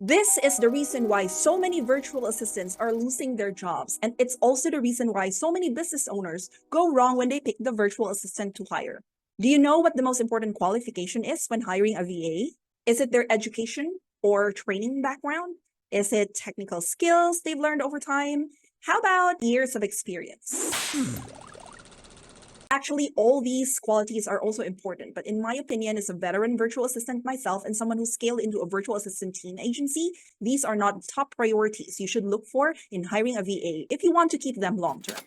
This is the reason why so many virtual assistants are losing their jobs. And it's also the reason why so many business owners go wrong when they pick the virtual assistant to hire. Do you know what the most important qualification is when hiring a VA? Is it their education or training background? Is it technical skills they've learned over time? How about years of experience? Actually, all these qualities are also important, but in my opinion, as a veteran virtual assistant myself and someone who scaled into a virtual assistant team agency, these are not top priorities you should look for in hiring a VA if you want to keep them long term.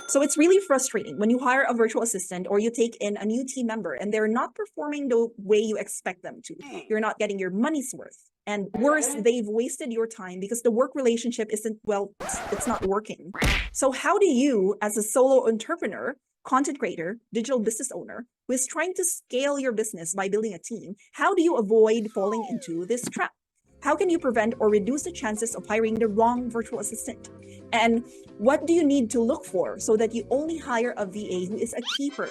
So it's really frustrating when you hire a virtual assistant or you take in a new team member and they're not performing the way you expect them to. You're not getting your money's worth. And worse, they've wasted your time because the work relationship isn't, well, it's not working. So how do you, as a solo entrepreneur, content creator, digital business owner who is trying to scale your business by building a team, how do you avoid falling into this trap? How can you prevent or reduce the chances of hiring the wrong virtual assistant? And what do you need to look for so that you only hire a VA who is a keeper?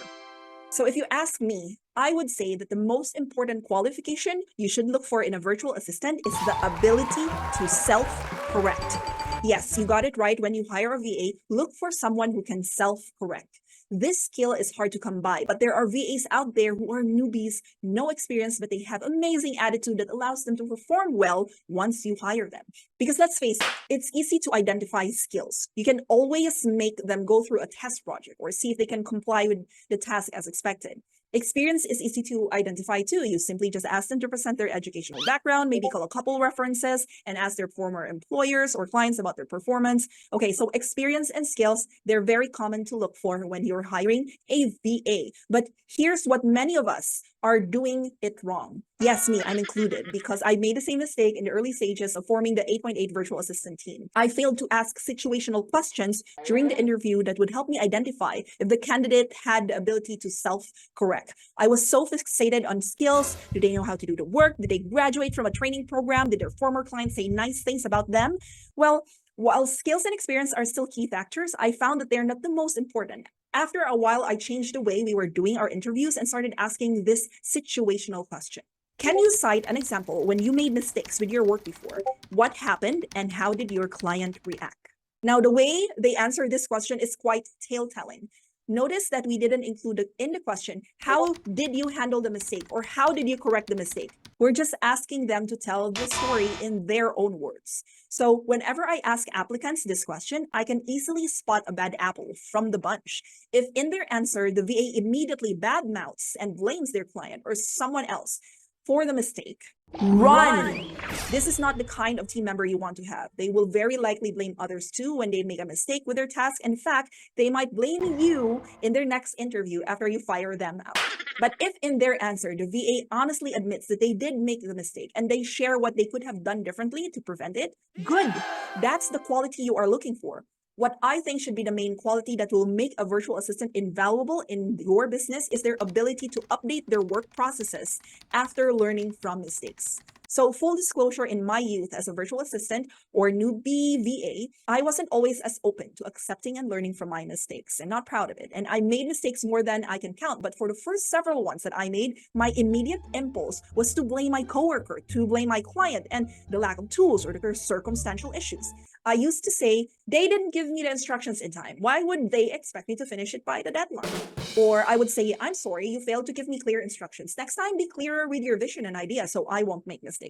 So if you ask me, I would say that the most important qualification you should look for in a virtual assistant is the ability to self-correct. Yes, you got it right. When you hire a VA, look for someone who can self-correct. This skill is hard to come by, but there are VAs out there who are newbies, no experience, but they have amazing attitude that allows them to perform well once you hire them. Because let's face it, it's easy to identify skills. You can always make them go through a test project or see if they can comply with the task as expected. Experience is easy to identify too. You simply just ask them to present their educational background, maybe call a couple references and ask their former employers or clients about their performance. Okay, so experience and skills, they're very common to look for when you're hiring a VA. But here's what many of us are doing it wrong. Yes, me, I'm included, because I made the same mistake in the early stages of forming the 8.8 virtual assistant team. I failed to ask situational questions during the interview that would help me identify if the candidate had the ability to self-correct. I was so fixated on skills. Do they know how to do the work? Did they graduate from a training program? Did their former clients say nice things about them? Well, while skills and experience are still key factors, I found that they're not the most important. After a while, I changed the way we were doing our interviews and started asking this situational question. Can you cite an example when you made mistakes with your work before? What happened and how did your client react? Now, the way they answer this question is quite tale-telling. Notice that we didn't include in the question, how did you handle the mistake or how did you correct the mistake? We're just asking them to tell the story in their own words. So whenever I ask applicants this question, I can easily spot a bad apple from the bunch. If in their answer, the VA immediately badmouths and blames their client or someone else for the mistake, run! This is not the kind of team member you want to have. They will very likely blame others too when they make a mistake with their task. In fact, they might blame you in their next interview after you fire them out. But if in their answer, the VA honestly admits that they did make the mistake and they share what they could have done differently to prevent it, good. That's the quality you are looking for. What I think should be the main quality that will make a virtual assistant invaluable in your business is their ability to update their work processes after learning from mistakes. So full disclosure, in my youth as a virtual assistant or newbie VA, I wasn't always as open to accepting and learning from my mistakes and not proud of it. And I made mistakes more than I can count. But for the first several ones that I made, my immediate impulse was to blame my coworker, to blame my client and the lack of tools or the circumstantial issues. I used to say, they didn't give me the instructions in time. Why would they expect me to finish it by the deadline? Or I would say, I'm sorry, you failed to give me clear instructions. Next time, be clearer with your vision and idea so I won't make mistakes.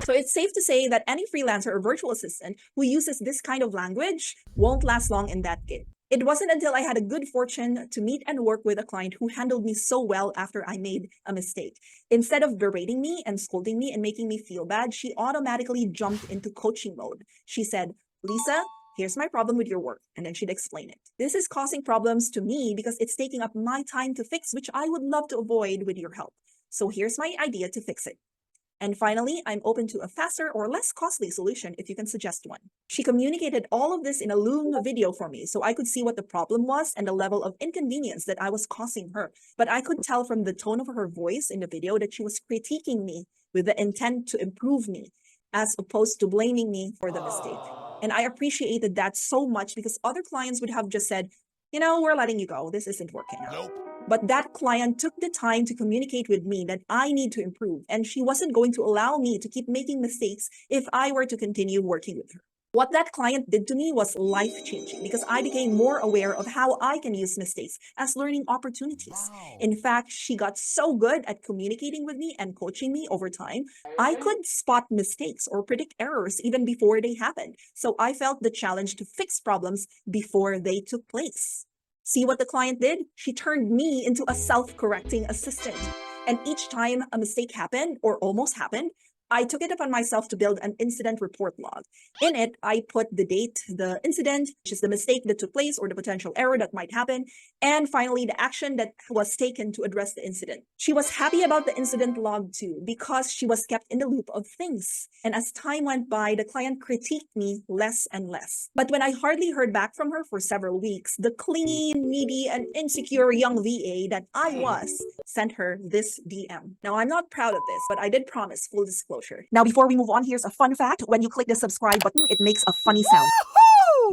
So it's safe to say that any freelancer or virtual assistant who uses this kind of language won't last long in that gig. It wasn't until I had a good fortune to meet and work with a client who handled me so well after I made a mistake. Instead of berating me and scolding me and making me feel bad, she automatically jumped into coaching mode. She said, Lisa, here's my problem with your work. And then she'd explain it. This is causing problems to me because it's taking up my time to fix, which I would love to avoid with your help. So here's my idea to fix it. And finally, I'm open to a faster or less costly solution if you can suggest one. She communicated all of this in a Loom video for me so I could see what the problem was and the level of inconvenience that I was causing her. But I could tell from the tone of her voice in the video that she was critiquing me with the intent to improve me, as opposed to blaming me for the mistake. And I appreciated that so much because other clients would have just said, we're letting you go. This isn't working out. Nope. But that client took the time to communicate with me that I need to improve, and she wasn't going to allow me to keep making mistakes if I were to continue working with her. What that client did to me was life-changing because I became more aware of how I can use mistakes as learning opportunities. In fact, she got so good at communicating with me and coaching me over time, I could spot mistakes or predict errors even before they happened. So I felt the challenge to fix problems before they took place. See what the client did? She turned me into a self-correcting assistant. And each time a mistake happened or almost happened, I took it upon myself to build an incident report log. In it, I put the date, the incident, which is the mistake that took place or the potential error that might happen, and finally the action that was taken to address the incident. She was happy about the incident log too because she was kept in the loop of things. And as time went by, the client critiqued me less and less. But when I hardly heard back from her for several weeks, the clingy, needy, and insecure young VA that I was sent her this DM. Now, I'm not proud of this, but I did promise full disclosure. Now, before we move on, here's a fun fact. When you click the subscribe button, it makes a funny sound.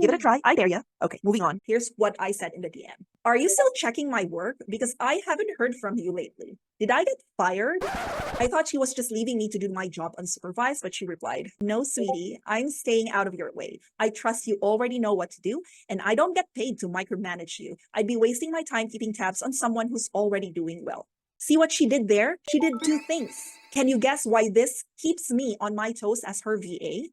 Give it a try. I dare ya. Okay, moving on. Here's what I said in the DM. Are you still checking my work? Because I haven't heard from you lately. Did I get fired? I thought she was just leaving me to do my job unsupervised, but she replied, no, sweetie, I'm staying out of your way. I trust you already know what to do, and I don't get paid to micromanage you. I'd be wasting my time keeping tabs on someone who's already doing well. See what she did there? She did two things. Can you guess why this keeps me on my toes as her VA?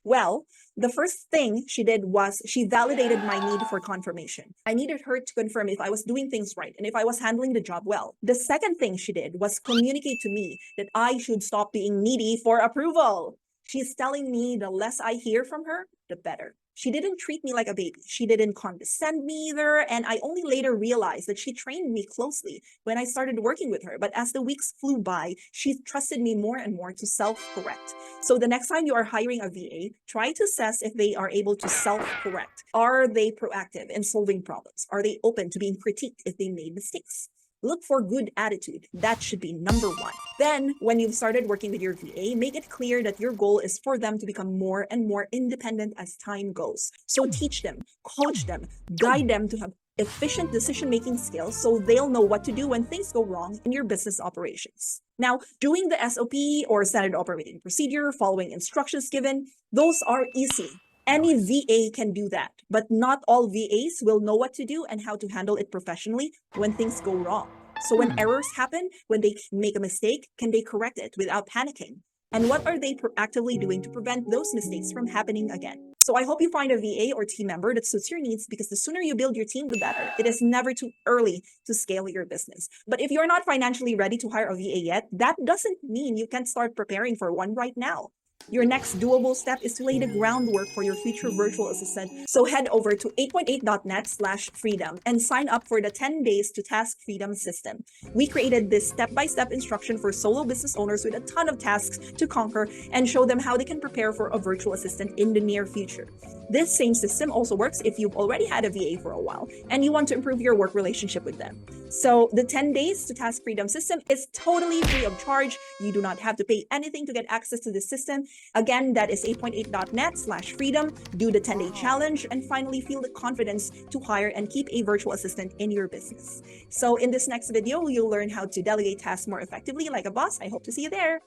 Well, the first thing she did was she validated my need for confirmation. I needed her to confirm if I was doing things right and if I was handling the job well. The second thing she did was communicate to me that I should stop being needy for approval. She's telling me the less I hear from her, the better. She didn't treat me like a baby. She didn't condescend me either. And I only later realized that she trained me closely when I started working with her. But as the weeks flew by, she trusted me more and more to self-correct. So the next time you are hiring a VA, try to assess if they are able to self-correct. Are they proactive in solving problems? Are they open to being critiqued if they made mistakes? Look for good attitude. That should be number one. Then, when you've started working with your VA, make it clear that your goal is for them to become more and more independent as time goes. So teach them, coach them, guide them to have efficient decision-making skills so they'll know what to do when things go wrong in your business operations. Now, doing the SOP or standard operating procedure, following instructions given, those are easy. Any VA can do that, but not all VAs will know what to do and how to handle it professionally when things go wrong. So when errors happen, when they make a mistake, can they correct it without panicking? And what are they proactively doing to prevent those mistakes from happening again? So I hope you find a VA or team member that suits your needs because the sooner you build your team, the better. It is never too early to scale your business. But if you're not financially ready to hire a VA yet, that doesn't mean you can't start preparing for one right now. Your next doable step is to lay the groundwork for your future virtual assistant. So head over to 8.8.net/freedom and sign up for the 10 days to task freedom system. We created this step-by-step instruction for solo business owners with a ton of tasks to conquer and show them how they can prepare for a virtual assistant in the near future. This same system also works if you've already had a VA for a while and you want to improve your work relationship with them. So the 10 days to task freedom system is totally free of charge. You do not have to pay anything to get access to this system. Again, that is 8.8.net/freedom. Do the 10-day challenge and finally feel the confidence to hire and keep a virtual assistant in your business. So in this next video, you'll learn how to delegate tasks more effectively like a boss. I hope to see you there.